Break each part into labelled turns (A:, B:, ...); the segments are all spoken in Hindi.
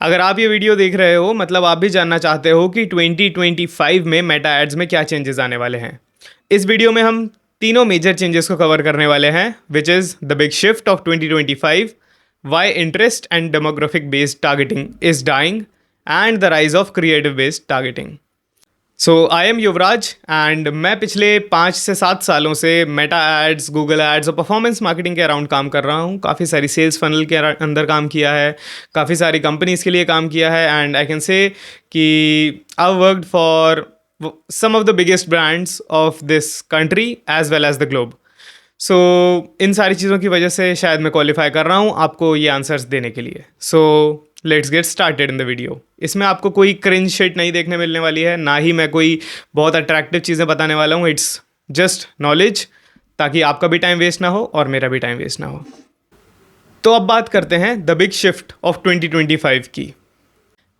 A: अगर आप ये वीडियो देख रहे हो मतलब आप भी जानना चाहते हो कि 2025 में मेटा एड्स में क्या चेंजेस आने वाले हैं। इस वीडियो में हम तीनों मेजर चेंजेस को कवर करने वाले हैं, which is the big shift of 2025, why interest and demographic based targeting is dying and the rise of creative based targeting. So I am Yuvraj and मैं पिछले 5 से 7 सालों से मेटा एड्स, गूगल एड्स और परफॉर्मेंस मार्केटिंग के अराउंड काम कर रहा हूँ। काफ़ी सारी सेल्स फनल के अंदर काम किया है, काफ़ी सारी कंपनीज़ के लिए काम किया है एंड आई कैन से कि I worked for some of the biggest brands of this country as well as the globe. So इन सारी चीज़ों की वजह से शायद मैं क्वालिफाई कर रहा हूँ आपको ये आंसर्स देने के लिए। So let's get started in the video. इसमें आपको कोई क्रिंज शिट नहीं देखने मिलने वाली है, ना ही मैं कोई बहुत अट्रैक्टिव चीज़ें बताने वाला हूँ। इट्स जस्ट नॉलेज, ताकि आपका भी टाइम वेस्ट ना हो और मेरा भी टाइम वेस्ट ना हो। तो अब बात करते हैं द बिग शिफ्ट ऑफ 2025 की।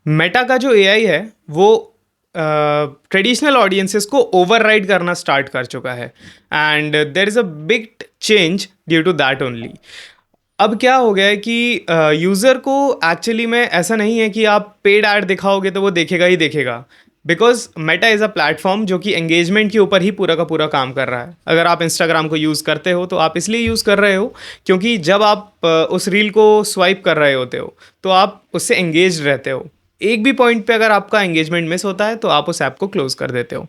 A: मेटा का जो एआई है वो ट्रेडिशनल ऑडियंसेस को ओवरराइड करना स्टार्ट कर चुका है and there is a big change due to that only. अब क्या हो गया है कि यूज़र को एक्चुअली में ऐसा नहीं है कि आप पेड ऐड दिखाओगे तो वो देखेगा ही देखेगा, because Meta is a platform जो कि एंगेजमेंट के ऊपर ही पूरा का पूरा काम कर रहा है। अगर आप इंस्टाग्राम को यूज़ करते हो तो आप इसलिए यूज़ कर रहे हो क्योंकि जब आप उस रील को स्वाइप कर रहे होते हो तो आप उससे एंगेज रहते हो। एक भी पॉइंट पे अगर आपका एंगेजमेंट मिस होता है तो आप उस ऐप को क्लोज कर देते हो।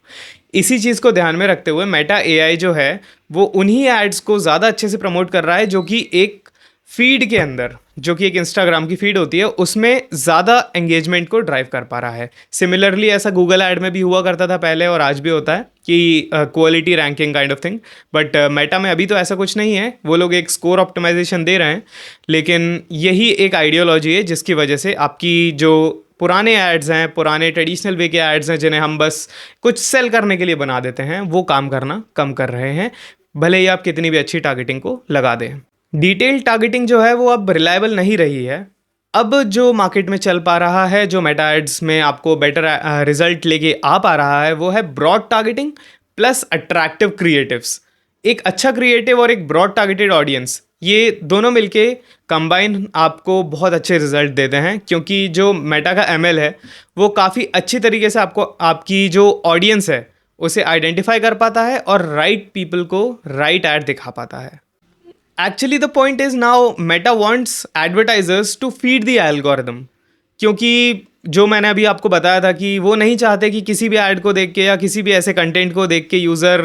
A: इसी चीज़ को ध्यान में रखते हुए मेटा एआई जो है वो उन्हीं एड्स को ज़्यादा अच्छे से प्रमोट कर रहा है जो कि एक फीड के अंदर, जो कि एक इंस्टाग्राम की फीड होती है, उसमें ज़्यादा एंगेजमेंट को ड्राइव कर पा रहा है। सिमिलरली ऐसा गूगल ऐड में भी हुआ करता था पहले और आज भी होता है कि quality ranking kind of thing, but Meta में अभी तो ऐसा कुछ नहीं है। वो लोग एक स्कोर ऑप्टिमाइजेशन दे रहे हैं, लेकिन यही एक आइडियोलॉजी है जिसकी वजह से आपकी जो पुराने एड्स हैं, पुराने ट्रेडिशनल वे के एड्स हैं जिन्हें हम बस कुछ सेल करने के लिए बना देते हैं, वो काम करना कम कर रहे हैं, भले ही आप कितनी भी अच्छी टारगेटिंग को लगा दें। डिटेल टारगेटिंग जो है वो अब रिलायबल नहीं रही है। अब जो मार्केट में चल पा रहा है, जो मेटा एड्स में आपको बेटर रिजल्ट लेके आ पा रहा है, वो है broad targeting plus attractive creatives. एक अच्छा क्रिएटिव और एक ब्रॉड टारगेटेड ऑडियंस, ये दोनों मिलके कंबाइन आपको बहुत अच्छे रिजल्ट देते हैं, क्योंकि जो मेटा का एमएल है वो काफ़ी अच्छी तरीके से आपको आपकी जो ऑडियंस है उसे आइडेंटिफाई कर पाता है और राइट पीपल को राइट ऐड दिखा पाता है। Actually the point is now Meta wants advertisers to feed the algorithm, क्योंकि जो मैंने अभी आपको बताया था कि वो नहीं चाहते कि किसी भी ऐड को देख के या किसी भी ऐसे कंटेंट को देख के यूज़र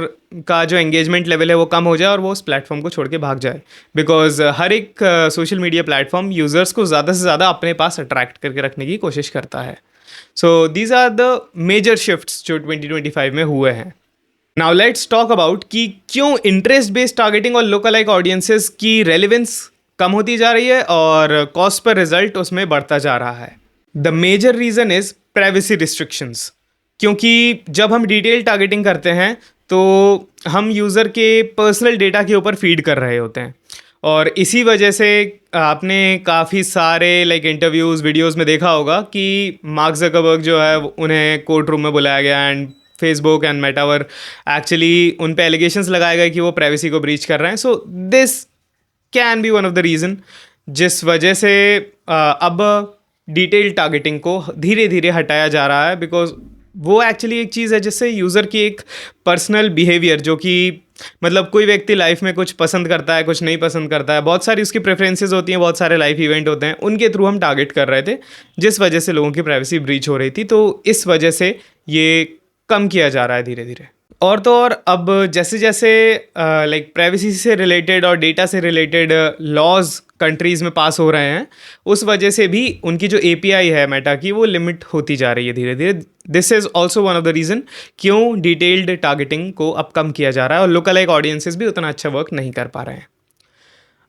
A: का जो एंगेजमेंट लेवल है वो कम हो जाए और वो उस प्लेटफॉर्म को छोड़ के भाग जाए। बिकॉज हर एक सोशल मीडिया प्लेटफॉर्म यूज़र्स को ज़्यादा से ज़्यादा अपने पास अट्रैक्ट करके रखने की कोशिश करता है। So these are the major shifts जो 2025 में हुए हैं। नाउ लेट्स टॉक अबाउट कि क्यों इंटरेस्ट बेस्ड टारगेटिंग और लोकलाइक ऑडियंसेस की रेलिवेंस कम होती जा रही है और कॉस्ट पर रिजल्ट उसमें बढ़ता जा रहा है। The major reason is privacy restrictions, क्योंकि जब हम डिटेल टारगेटिंग करते हैं तो हम यूज़र के पर्सनल डेटा के ऊपर फीड कर रहे होते हैं, और इसी वजह से आपने काफ़ी सारे इंटरव्यूज़ वीडियोज़ में देखा होगा कि मार्क ज़करबर्ग जो है उन्हें कोर्ट रूम में बुलाया गया एंड फेसबुक एंड मेटावर एक्चुअली उन पे एलिगेशंस लगाए गए कि वो प्राइवेसी को ब्रीच कर रहे हैं। So this can be one of the reason जिस वजह से अब डिटेल टारगेटिंग को धीरे धीरे हटाया जा रहा है, बिकॉज वो एक्चुअली एक चीज़ है जिससे यूज़र की एक पर्सनल बिहेवियर, जो कि मतलब कोई व्यक्ति लाइफ में कुछ पसंद करता है, कुछ नहीं पसंद करता है, बहुत सारी उसकी प्रेफरेंसेस होती हैं, बहुत सारे लाइफ इवेंट होते हैं, उनके थ्रू हम टारगेट कर रहे थे, जिस वजह से लोगों की प्राइवेसी ब्रीच हो रही थी। तो इस वजह से ये कम किया जा रहा है धीरे धीरे। और तो और अब जैसे जैसे प्राइवेसी से रिलेटेड और डेटा से रिलेटेड लॉज कंट्रीज़ में पास हो रहे हैं, उस वजह से भी उनकी जो एपीआई है मेटा की वो लिमिट होती जा रही है धीरे धीरे। This is also one of the reason क्यों डिटेल्ड टारगेटिंग को अब कम किया जा रहा है और लोकलाइक ऑडियंसेस भी उतना अच्छा वर्क नहीं कर पा रहे हैं।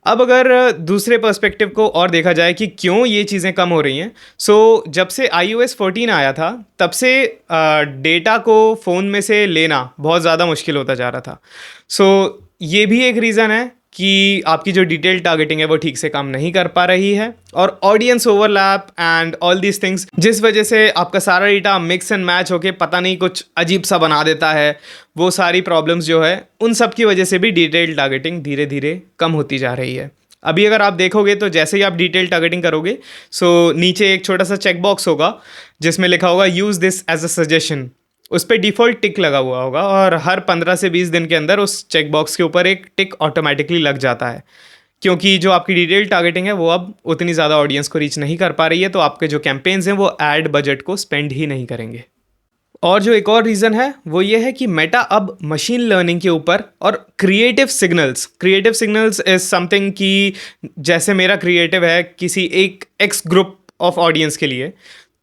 A: अब अगर दूसरे पर्सपेक्टिव को और देखा जाए कि क्यों ये चीज़ें कम हो रही हैं, सो जब से iOS 14 आया था तब से डेटा को फ़ोन में से लेना बहुत ज़्यादा मुश्किल होता जा रहा था। सो ये भी एक रीज़न है कि आपकी जो डिटेल टारगेटिंग है वो ठीक से काम नहीं कर पा रही है, और audience overlap and all these things, जिस वजह से आपका सारा डेटा मिक्स एंड मैच होके पता नहीं कुछ अजीब सा बना देता है। वो सारी प्रॉब्लम्स जो है उन सब की वजह से भी डिटेल टारगेटिंग धीरे धीरे कम होती जा रही है। अभी अगर आप देखोगे तो जैसे ही आप डिटेल टारगेटिंग करोगे, सो नीचे एक छोटा सा चेक बॉक्स होगा जिसमें लिखा होगा use this as a suggestion. उस पर डिफ़ॉल्ट टिक लगा हुआ होगा और हर 15 से 20 दिन के अंदर उस चेक बॉक्स के ऊपर एक टिक ऑटोमेटिकली लग जाता है, क्योंकि जो आपकी डिटेल टारगेटिंग है वो अब उतनी ज़्यादा ऑडियंस को रीच नहीं कर पा रही है, तो आपके जो कैंपेन्स हैं वो एड बजट को स्पेंड ही नहीं करेंगे। और जो एक और रीज़न है वो ये है कि मेटा अब मशीन लर्निंग के ऊपर और क्रिएटिव सिग्नल्स इज समथिंग कि जैसे मेरा क्रिएटिव है किसी एक एक्स ग्रुप ऑफ ऑडियंस के लिए,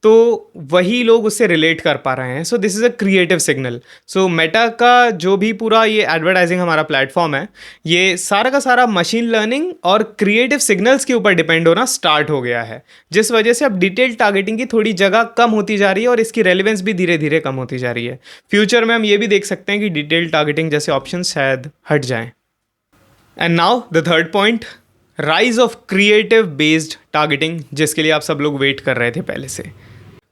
A: तो वही लोग उससे रिलेट कर पा रहे हैं। So this is a creative signal. So Meta का जो भी पूरा ये एडवर्टाइजिंग हमारा प्लेटफॉर्म है, ये सारा का सारा मशीन लर्निंग और क्रिएटिव सिग्नल्स के ऊपर डिपेंड होना स्टार्ट हो गया है, जिस वजह से अब डिटेल टारगेटिंग की थोड़ी जगह कम होती जा रही है और इसकी रेलिवेंस भी धीरे धीरे कम होती जा रही है। फ्यूचर में हम ये भी देख सकते हैं कि डिटेल टारगेटिंग जैसे ऑप्शन शायद हट जाएं। And now the third point, rise of creative based targeting, जिसके लिए आप सब लोग वेट कर रहे थे पहले से।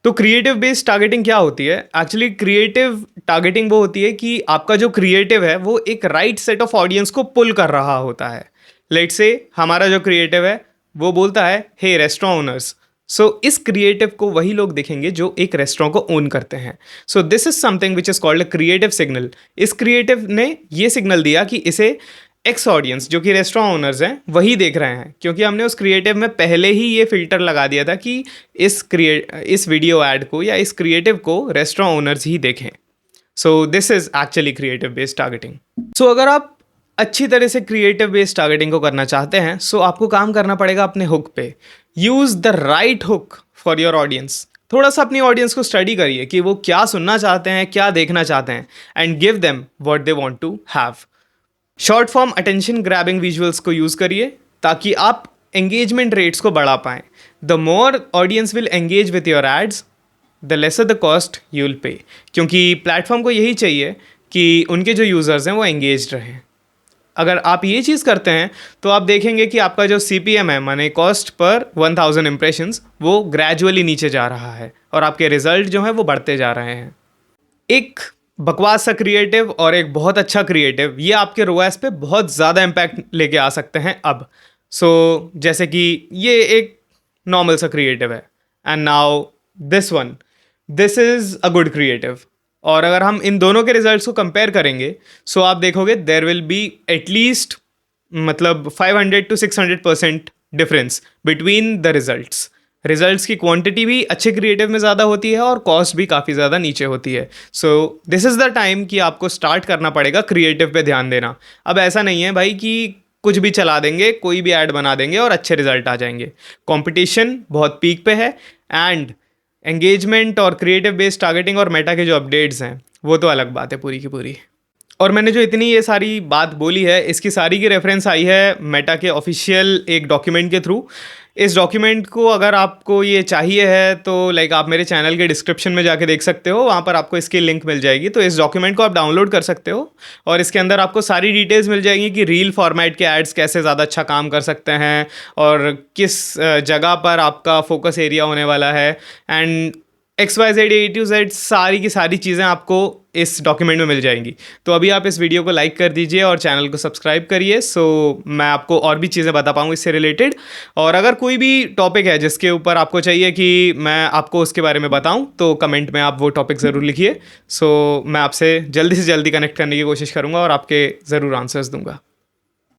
A: तो क्रिएटिव बेस्ड टारगेटिंग क्या होती है? एक्चुअली क्रिएटिव टारगेटिंग वो होती है कि आपका जो क्रिएटिव है वो एक राइट सेट ऑफ ऑडियंस को पुल कर रहा होता है। लेट्स से हमारा जो क्रिएटिव है वो बोलता है हे रेस्टोरेंट ओनर्स, सो इस क्रिएटिव को वही लोग देखेंगे जो एक रेस्टोरेंट को ओन करते हैं। सो this is something which is called a creative signal. इस क्रिएटिव ने ये सिग्नल दिया कि इसे एक्स ऑडियंस जो कि रेस्टोरेंट ओनर्स हैं वही देख रहे हैं, क्योंकि हमने उस क्रिएटिव में पहले ही ये फिल्टर लगा दिया था कि इस वीडियो ऐड को या इस क्रिएटिव को रेस्टोरेंट ओनर्स ही देखें। So this is actually creative based targeting. So अगर आप अच्छी तरह से क्रिएटिव बेस्ड टारगेटिंग को करना चाहते हैं, सो आपको काम करना पड़ेगा अपने हुक पे। Use the right hook for your audience. थोड़ा सा अपनी ऑडियंस को स्टडी करिए कि वो क्या सुनना चाहते हैं, क्या देखना चाहते हैं, and give them what they want to have. Short form attention grabbing visuals को यूज़ करिए ताकि आप एंगेजमेंट रेट्स को बढ़ा पाएँ। The more audience will engage with your ads, the lesser the cost you will pay, क्योंकि प्लेटफॉर्म को यही चाहिए कि उनके जो यूज़र्स हैं वो एंगेज रहें। अगर आप ये चीज़ करते हैं तो आप देखेंगे कि आपका जो CPM है, माने कॉस्ट पर 1000 इम्प्रेशंस, वो ग्रेजुअली नीचे जा रहा है और आपके रिजल्ट जो हैं वो बढ़ते जा रहे हैं। एक बकवास सा क्रिएटिव और एक बहुत अच्छा क्रिएटिव, ये आपके रोएस पे बहुत ज़्यादा इम्पैक्ट लेके आ सकते हैं अब। सो जैसे कि ये एक नॉर्मल सा क्रिएटिव है, and now this is a good creative. और अगर हम इन दोनों के रिजल्ट्स को कंपेयर करेंगे, सो आप देखोगे देयर विल बी एटलीस्ट मतलब 500 to 600% difference between the results की क्वांटिटी भी अच्छे क्रिएटिव में ज़्यादा होती है और कॉस्ट भी काफ़ी ज़्यादा नीचे होती है। So this is the time कि आपको स्टार्ट करना पड़ेगा क्रिएटिव पे ध्यान देना। अब ऐसा नहीं है भाई कि कुछ भी चला देंगे, कोई भी ऐड बना देंगे और अच्छे रिजल्ट आ जाएंगे। कंपटीशन बहुत पीक पे है, एंड एंगेजमेंट और क्रिएटिव बेस्ड टारगेटिंग और मेटा के जो अपडेट्स हैं वो तो अलग बात है पूरी की पूरी। और मैंने जो इतनी ये सारी बात बोली है, इसकी सारी की रेफरेंस आई है मेटा के ऑफिशियल एक डॉक्यूमेंट के थ्रू। इस डॉक्यूमेंट को अगर आपको ये चाहिए है तो लाइक आप मेरे चैनल के डिस्क्रिप्शन में जाके देख सकते हो, वहाँ पर आपको इसकी लिंक मिल जाएगी। तो इस डॉक्यूमेंट को आप डाउनलोड कर सकते हो और इसके अंदर आपको सारी डिटेल्स मिल जाएंगी कि रील फॉर्मेट के एड्स कैसे ज़्यादा अच्छा काम कर सकते हैं और किस जगह पर आपका फोकस एरिया होने वाला है, and XYZ A to Z सारी की सारी चीज़ें आपको इस डॉक्यूमेंट में मिल जाएंगी। तो अभी आप इस वीडियो को लाइक कर दीजिए और चैनल को सब्सक्राइब करिए, सो मैं आपको और भी चीज़ें बता पाऊँ इससे रिलेटेड। और अगर कोई भी टॉपिक है जिसके ऊपर आपको चाहिए कि मैं आपको उसके बारे में बताऊँ, तो कमेंट में आप वो टॉपिक ज़रूर लिखिए। सो मैं आपसे जल्दी से जल्दी कनेक्ट करने की कोशिश करूँगा और आपके ज़रूर आंसर्स दूँगा।